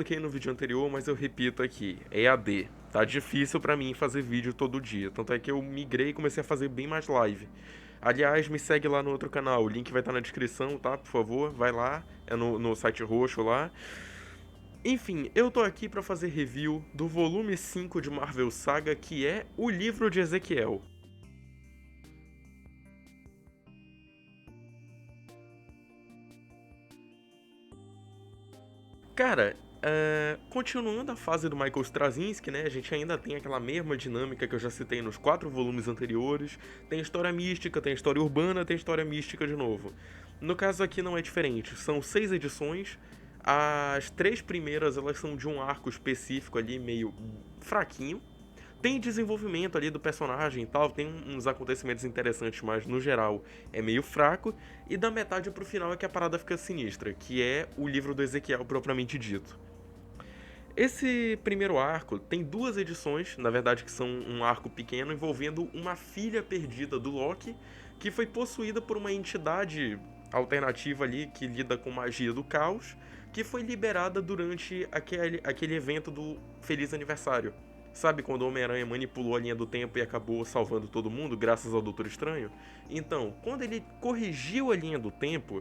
expliquei no vídeo anterior, mas eu repito aqui, é EAD. Tá difícil pra mim fazer vídeo todo dia, tanto é que eu migrei e comecei a fazer bem mais live. Aliás, me segue lá no outro canal, o link vai estar na descrição, tá? Por favor, vai lá, é no site roxo lá. Enfim, eu tô aqui pra fazer review do volume 5 de Marvel Saga, que é o livro de Ezequiel. Cara, continuando a fase do Michael Straczynski, né? A gente ainda tem aquela mesma dinâmica que eu já citei nos 4 volumes anteriores. Tem história mística, tem história urbana, tem história mística de novo. No caso aqui não é diferente. São 6 edições. As 3 primeiras elas são de um arco específico ali, meio fraquinho. Tem desenvolvimento ali do personagem e tal, tem uns acontecimentos interessantes, mas no geral é meio fraco. E da metade pro final é que a parada fica sinistra, que é o livro do Ezequiel propriamente dito. Esse primeiro arco tem 2 edições, na verdade que são um arco pequeno, envolvendo uma filha perdida do Loki, que foi possuída por uma entidade alternativa ali que lida com magia do caos, que foi liberada durante aquele evento do Feliz Aniversário. Sabe quando o Homem-Aranha manipulou a linha do tempo e acabou salvando todo mundo graças ao Doutor Estranho? Então, quando ele corrigiu a linha do tempo,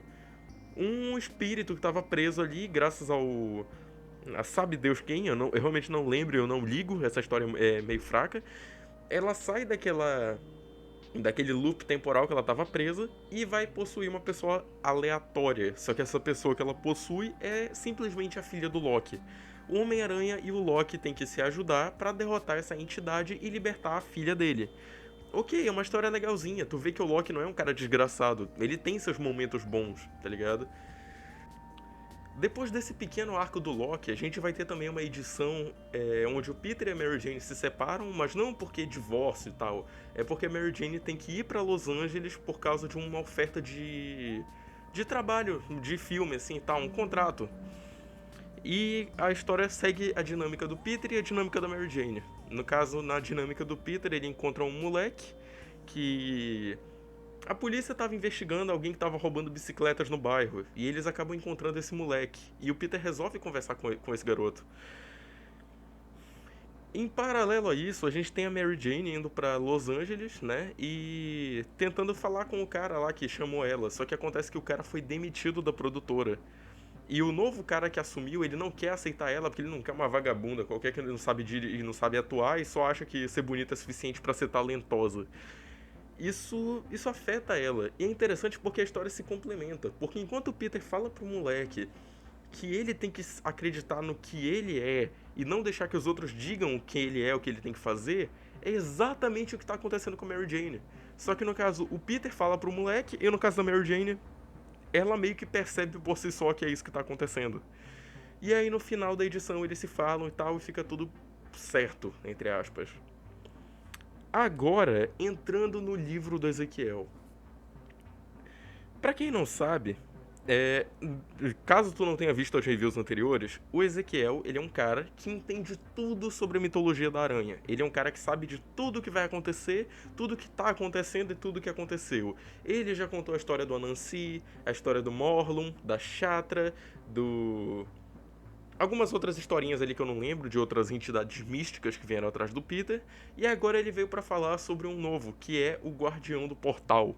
um espírito que estava preso ali, graças ao. A sabe Deus quem, eu realmente não lembro, eu não ligo, essa história é meio fraca. Ela sai daquele loop temporal que ela estava presa e vai possuir uma pessoa aleatória. Só que essa pessoa que ela possui é simplesmente a filha do Loki. O Homem-Aranha e o Loki têm que se ajudar para derrotar essa entidade e libertar a filha dele. Ok, é uma história legalzinha. Tu vê que o Loki não é um cara desgraçado. Ele tem seus momentos bons, tá ligado? Depois desse pequeno arco do Loki, a gente vai ter também uma edição onde o Peter e a Mary Jane se separam, mas não porque divórcio e tal. É porque a Mary Jane tem que ir pra Los Angeles por causa de uma oferta de trabalho, de filme, assim e tal, um contrato. E a história segue a dinâmica do Peter e a dinâmica da Mary Jane. No caso, na dinâmica do Peter, ele encontra um moleque que a polícia estava investigando alguém que estava roubando bicicletas no bairro. E eles acabam encontrando esse moleque. E o Peter resolve conversar com esse garoto. Em paralelo a isso, a gente tem a Mary Jane indo pra Los Angeles, né? E tentando falar com o cara lá que chamou ela. Só que acontece que o cara foi demitido da produtora. E o novo cara que assumiu, ele não quer aceitar ela porque ele não quer uma vagabunda qualquer que ele não sabe dirigir, não sabe atuar e só acha que ser bonita é suficiente pra ser talentosa. Isso afeta ela. E é interessante porque a história se complementa. Porque enquanto o Peter fala pro moleque que ele tem que acreditar no que ele é e não deixar que os outros digam o que ele é, o que ele tem que fazer, é exatamente o que tá acontecendo com a Mary Jane. Só que no caso, o Peter fala pro moleque e no caso da Mary Jane, ela meio que percebe por si só que é isso que tá acontecendo. E aí no final da edição eles se falam e tal e fica tudo certo, entre aspas. Agora, entrando no livro do Ezequiel. Pra quem não sabe, é, caso tu não tenha visto as reviews anteriores, o Ezequiel, ele é um cara que entende tudo sobre a mitologia da aranha. Ele é um cara que sabe de tudo que vai acontecer, tudo que tá acontecendo e tudo que aconteceu. Ele já contou a história do Anansi, a história do Morlun, da Chatra, do algumas outras historinhas ali que eu não lembro, de outras entidades místicas que vieram atrás do Peter, e agora ele veio pra falar sobre um novo, que é o Guardião do Portal.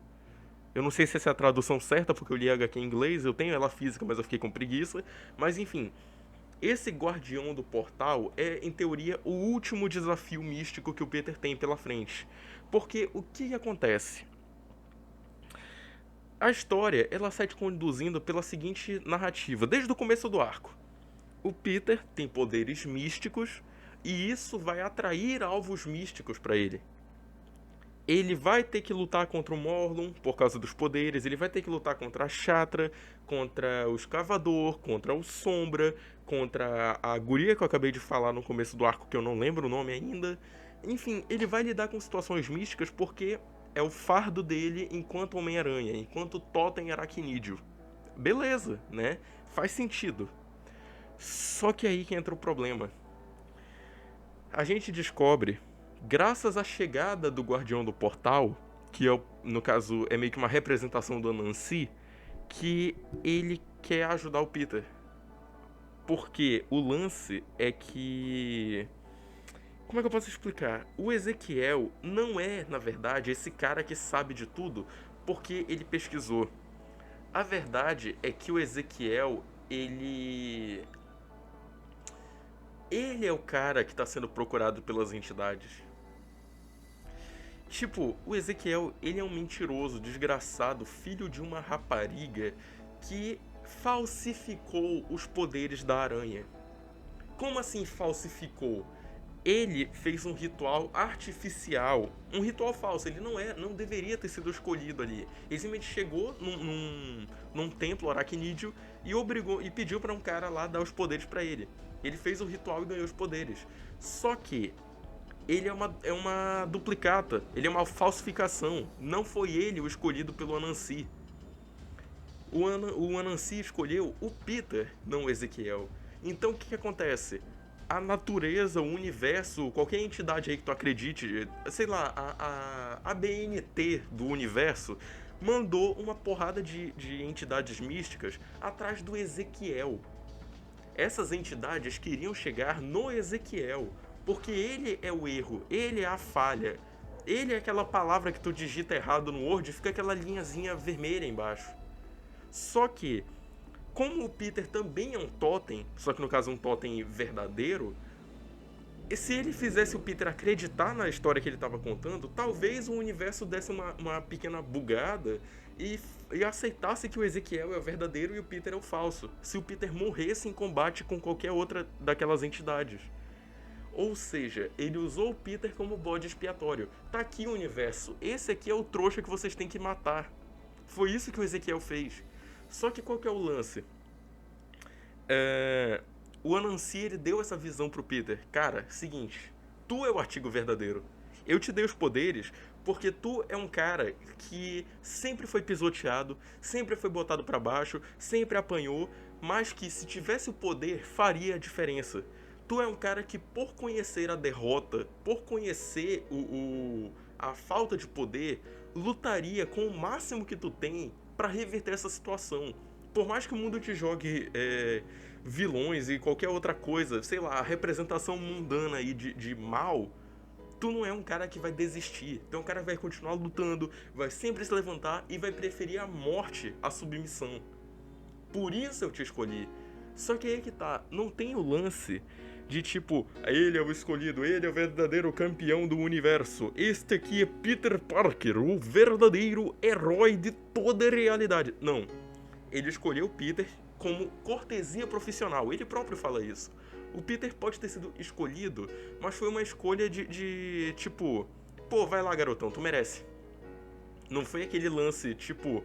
Eu não sei se essa é a tradução certa, porque eu li a HQ em inglês, eu tenho ela física, mas eu fiquei com preguiça, mas enfim. Esse Guardião do Portal é, em teoria, o último desafio místico que o Peter tem pela frente. Porque o que acontece? A história, ela sai te conduzindo pela seguinte narrativa, desde o começo do arco. O Peter tem poderes místicos e isso vai atrair alvos místicos para ele. Ele vai ter que lutar contra o Morlun por causa dos poderes, ele vai ter que lutar contra a Chatra, contra o Escavador, contra o Sombra, contra a guria que eu acabei de falar no começo do arco que eu não lembro o nome ainda. Enfim, ele vai lidar com situações místicas porque é o fardo dele enquanto Homem-Aranha, enquanto Totem Aracnídeo. Beleza, né? Faz sentido. Só que aí que entra o problema. A gente descobre, graças à chegada do Guardião do Portal, que é, no caso é meio que uma representação do Anansi, que ele quer ajudar o Peter. Porque o lance é que... Como é que eu posso explicar? O Ezequiel não é, na verdade, esse cara que sabe de tudo porque ele pesquisou. A verdade é que o Ezequiel, ele é o cara que está sendo procurado pelas entidades. Tipo, o Ezequiel, ele é um mentiroso, desgraçado, filho de uma rapariga que falsificou os poderes da aranha. Como assim falsificou? Ele fez um ritual artificial, um ritual falso. Ele não deveria ter sido escolhido ali. Ele simplesmente chegou num templo aracnídeo e pediu para um cara lá dar os poderes para ele. Ele fez o ritual e ganhou os poderes. Só que ele é uma duplicata, ele é uma falsificação. Não foi ele o escolhido pelo Anansi. O Anansi escolheu o Peter, não o Ezequiel. Então o que acontece? A natureza, o universo, qualquer entidade aí que tu acredite, sei lá, a BNT do universo mandou uma porrada de entidades místicas atrás do Ezequiel. Essas entidades queriam chegar no Ezequiel, porque ele é o erro, ele é a falha. Ele é aquela palavra que tu digita errado no Word e fica aquela linhazinha vermelha embaixo. Só que, como o Peter também é um totem, só que no caso um totem verdadeiro, e se ele fizesse o Peter acreditar na história que ele estava contando, talvez o universo desse uma pequena bugada e aceitasse que o Ezequiel é o verdadeiro e o Peter é o falso. Se o Peter morresse em combate com qualquer outra daquelas entidades. Ou seja, ele usou o Peter como bode expiatório. Tá aqui o universo. Esse aqui é o trouxa que vocês têm que matar. Foi isso que o Ezequiel fez. Só que qual que é o lance? O Anansi, ele deu essa visão pro Peter. Cara, seguinte, tu é o artigo verdadeiro. Eu te dei os poderes porque tu é um cara que sempre foi pisoteado, sempre foi botado pra baixo, sempre apanhou, mas que se tivesse o poder faria a diferença. Tu é um cara que, por conhecer a derrota, por conhecer a falta de poder, lutaria com o máximo que tu tem pra reverter essa situação. Por mais que o mundo te jogue vilões e qualquer outra coisa, sei lá, a representação mundana aí de mal, tu não é um cara que vai desistir. Tu é um cara que vai continuar lutando, vai sempre se levantar e vai preferir a morte à submissão. Por isso eu te escolhi. Só que aí que tá, não tem o lance de tipo, ele é o escolhido, ele é o verdadeiro campeão do universo. Este aqui é Peter Parker, o verdadeiro herói de toda a realidade. Não. Ele escolheu o Peter como cortesia profissional. Ele próprio fala isso. O Peter pode ter sido escolhido, mas foi uma escolha de tipo, pô, vai lá, garotão, tu merece. Não foi aquele lance, tipo,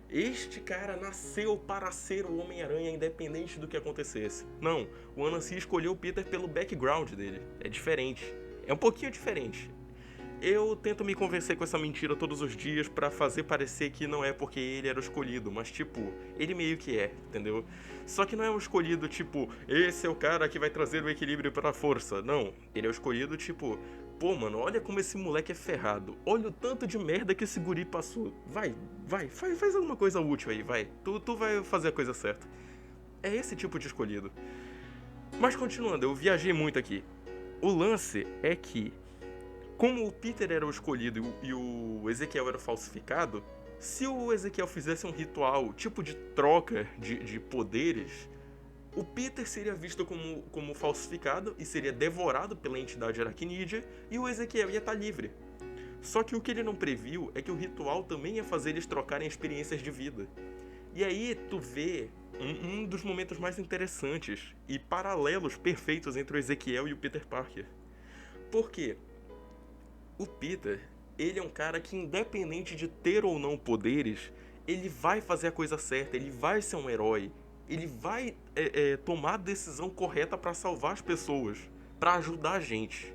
este cara nasceu para ser o Homem-Aranha independente do que acontecesse. Não, o Anansi escolheu o Peter pelo background dele. É diferente. É um pouquinho diferente. Eu tento me convencer com essa mentira todos os dias pra fazer parecer que não é porque ele era o escolhido, mas tipo, ele meio que é, entendeu? Só que não é um escolhido tipo, esse é o cara que vai trazer o equilíbrio pra força. Não, ele é o escolhido tipo, pô mano, olha como esse moleque é ferrado. Olha o tanto de merda que esse guri passou. Vai, faz alguma coisa útil aí, vai. Tu vai fazer a coisa certa. É esse tipo de escolhido. Mas continuando, eu viajei muito aqui. O lance é que, como o Peter era o escolhido e o Ezequiel era o falsificado, se o Ezequiel fizesse um ritual, tipo de troca de poderes, o Peter seria visto como falsificado e seria devorado pela entidade aracnídea e o Ezequiel ia estar livre. Só que o que ele não previu é que o ritual também ia fazer eles trocarem experiências de vida. E aí tu vê um dos momentos mais interessantes e paralelos perfeitos entre o Ezequiel e o Peter Parker. Por quê? O Peter, ele é um cara que, independente de ter ou não poderes, ele vai fazer a coisa certa, ele vai ser um herói, ele vai tomar a decisão correta pra salvar as pessoas, pra ajudar a gente.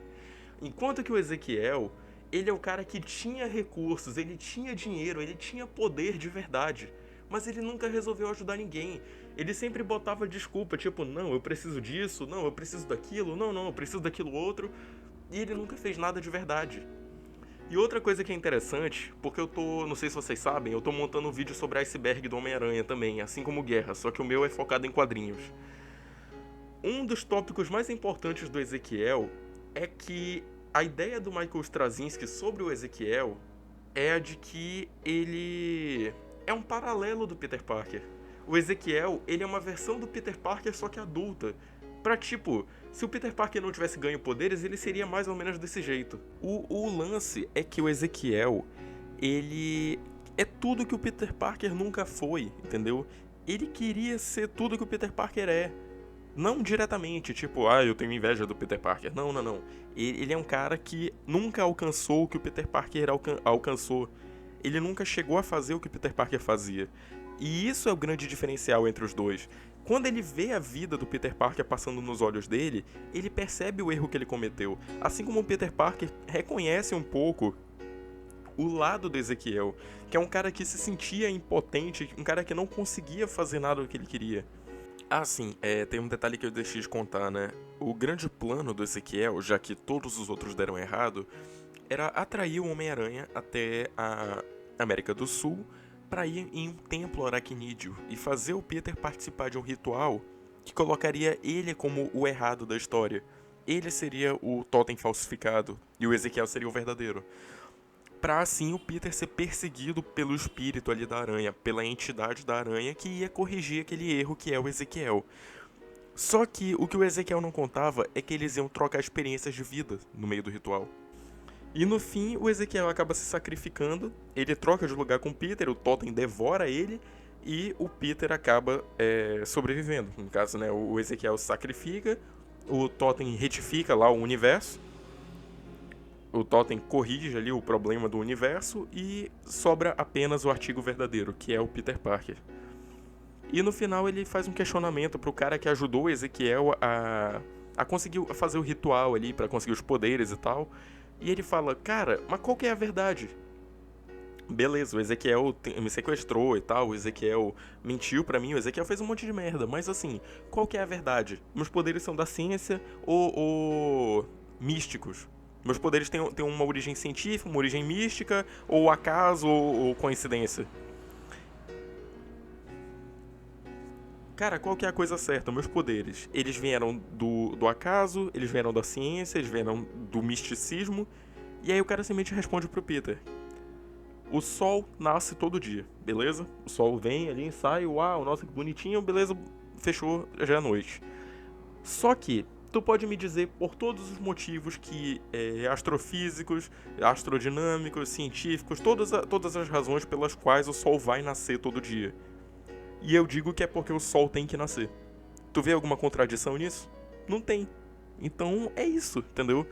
Enquanto que o Ezequiel, ele é o cara que tinha recursos, ele tinha dinheiro, ele tinha poder de verdade, mas ele nunca resolveu ajudar ninguém. Ele sempre botava desculpa, tipo, não, eu preciso disso, não, eu preciso daquilo, não, eu preciso daquilo outro. E ele nunca fez nada de verdade. E outra coisa que é interessante, porque não sei se vocês sabem, eu tô montando um vídeo sobre Iceberg do Homem-Aranha também, assim como Guerra, só que o meu é focado em quadrinhos. Um dos tópicos mais importantes do Ezequiel é que a ideia do Michael Straczynski sobre o Ezequiel é a de que ele é um paralelo do Peter Parker. O Ezequiel, ele é uma versão do Peter Parker, só que adulta. Pra tipo, se o Peter Parker não tivesse ganho poderes, ele seria mais ou menos desse jeito. O lance é que o Ezequiel, ele é tudo que o Peter Parker nunca foi, entendeu? Ele queria ser tudo que o Peter Parker é. Não diretamente, tipo, eu tenho inveja do Peter Parker. Não, não, não. Ele é um cara que nunca alcançou o que o Peter Parker alcançou. Ele nunca chegou a fazer o que o Peter Parker fazia. E isso é o grande diferencial entre os dois. Quando ele vê a vida do Peter Parker passando nos olhos dele, ele percebe o erro que ele cometeu. Assim como o Peter Parker reconhece um pouco o lado do Ezequiel, que é um cara que se sentia impotente, um cara que não conseguia fazer nada do que ele queria. Sim, tem um detalhe que eu deixei de contar, né? O grande plano do Ezequiel, já que todos os outros deram errado, era atrair o Homem-Aranha até a América do Sul para ir em um templo aracnídeo e fazer o Peter participar de um ritual que colocaria ele como o errado da história. Ele seria o totem falsificado e o Ezequiel seria o verdadeiro. Pra assim o Peter ser perseguido pelo espírito ali da aranha, pela entidade da aranha que ia corrigir aquele erro que é o Ezequiel. Só que o Ezequiel não contava é que eles iam trocar experiências de vida no meio do ritual. E no fim, o Ezequiel acaba se sacrificando, ele troca de lugar com o Peter, o Totem devora ele e o Peter acaba sobrevivendo. No caso, né, o Ezequiel se sacrifica, o Totem retifica lá o universo, o Totem corrige ali o problema do universo e sobra apenas o artigo verdadeiro, que é o Peter Parker. E no final ele faz um questionamento pro cara que ajudou o Ezequiel a conseguir fazer o ritual ali, pra conseguir os poderes e tal. E ele fala, cara, mas qual que é a verdade? Beleza, o Ezequiel me sequestrou e tal, o Ezequiel mentiu pra mim, o Ezequiel fez um monte de merda, mas assim, qual que é a verdade? Meus poderes são da ciência ou místicos? Meus poderes têm uma origem científica, uma origem mística, ou acaso, ou coincidência? Cara, qual que é a coisa certa? Meus poderes, eles vieram do acaso, eles vieram da ciência, eles vieram do misticismo. E aí o cara simplesmente responde pro Peter. O sol nasce todo dia, beleza? O sol vem ali, sai, uau, nossa que bonitinho, beleza, fechou, já é noite. Só que tu pode me dizer por todos os motivos que astrofísicos, astrodinâmicos, científicos, todas as razões pelas quais o Sol vai nascer todo dia. E eu digo que é porque o Sol tem que nascer. Tu vê alguma contradição nisso? Não tem. Então é isso, entendeu?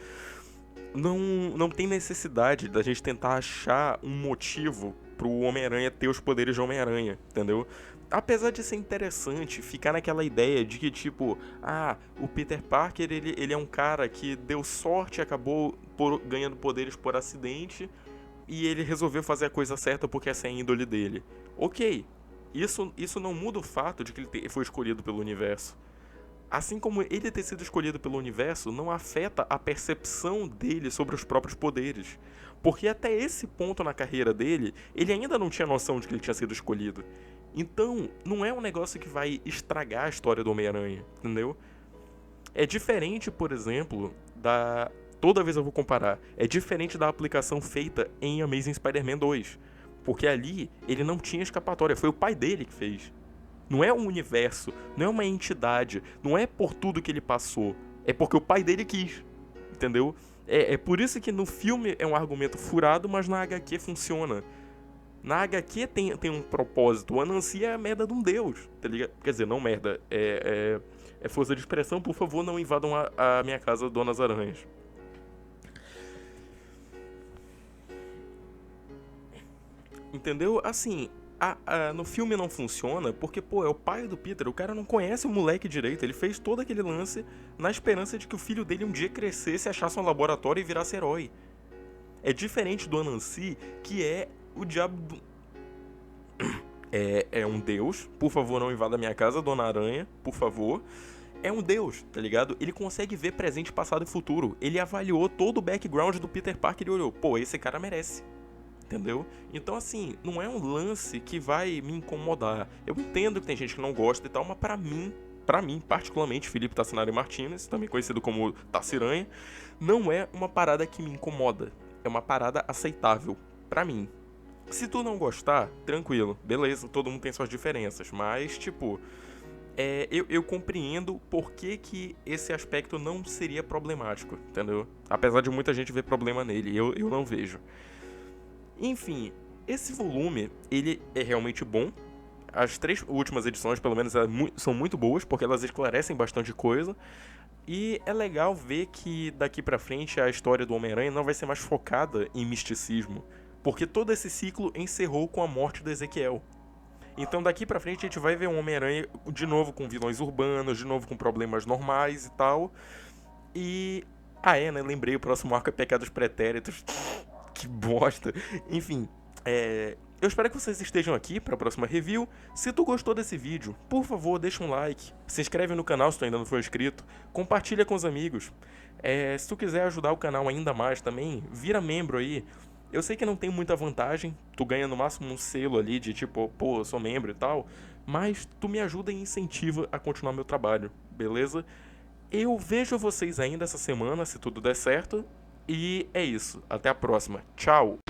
Não tem necessidade da gente tentar achar um motivo pro Homem-Aranha ter os poderes de Homem-Aranha, entendeu? Apesar de ser interessante ficar naquela ideia de que, tipo, o Peter Parker, ele é um cara que deu sorte e acabou ganhando poderes por acidente e ele resolveu fazer a coisa certa porque essa é a índole dele. Ok, isso não muda o fato de que ele foi escolhido pelo universo. Assim como ele ter sido escolhido pelo universo não afeta a percepção dele sobre os próprios poderes. Porque até esse ponto na carreira dele, ele ainda não tinha noção de que ele tinha sido escolhido. Então, não é um negócio que vai estragar a história do Homem-Aranha, entendeu? É diferente, por exemplo, toda vez eu vou comparar, é diferente da aplicação feita em Amazing Spider-Man 2. Porque ali, ele não tinha escapatória, foi o pai dele que fez. Não é um universo, não é uma entidade, não é por tudo que ele passou, é porque o pai dele quis, entendeu? É por isso que no filme é um argumento furado, mas na HQ funciona. Na HQ tem um propósito, o Anansi é a merda de um deus, tá ligado? Quer dizer, não merda, é força de expressão, por favor não invadam a minha casa, Donas Aranhas. Entendeu? Assim, no filme não funciona porque, pô, é o pai do Peter, o cara não conhece o moleque direito, ele fez todo aquele lance na esperança de que o filho dele um dia crescesse, achasse um laboratório e virasse herói. É diferente do Anansi, que é o diabo do... É um deus, por favor não invada minha casa, Dona Aranha, por favor. É um deus, tá ligado? Ele consegue ver presente, passado e futuro. Ele avaliou todo o background do Peter Parker e olhou, pô, esse cara merece. Entendeu? Então, assim, não é um lance que vai me incomodar. Eu entendo que tem gente que não gosta e tal, mas pra mim pra mim, particularmente, Felipe Tassinari Martinez, também conhecido como Tassiranha, não é uma parada que me incomoda. É uma parada aceitável pra mim. Se tu não gostar, tranquilo, beleza, todo mundo tem suas diferenças, mas, tipo, eu compreendo por que esse aspecto não seria problemático, entendeu? Apesar de muita gente ver problema nele, eu não vejo. Enfim, esse volume, ele é realmente bom. As 3 últimas edições, pelo menos, são muito boas, porque elas esclarecem bastante coisa. E é legal ver que daqui pra frente a história do Homem-Aranha não vai ser mais focada em misticismo, porque todo esse ciclo encerrou com a morte do Ezequiel. Então daqui pra frente a gente vai ver um Homem-Aranha de novo com vilões urbanos, de novo com problemas normais e tal. E. Ah, né? Lembrei, o próximo arco é Pecados Pretéritos. Que bosta. Enfim, eu espero que vocês estejam aqui para a próxima review. Se tu gostou desse vídeo, por favor, deixa um like, se inscreve no canal se tu ainda não for inscrito, compartilha com os amigos. Se tu quiser ajudar o canal ainda mais também, vira membro aí. Eu sei que não tem muita vantagem, tu ganha no máximo um selo ali de tipo, pô, eu sou membro e tal, mas tu me ajuda e incentiva a continuar meu trabalho, beleza? Eu vejo vocês ainda essa semana, se tudo der certo, e é isso. Até a próxima. Tchau!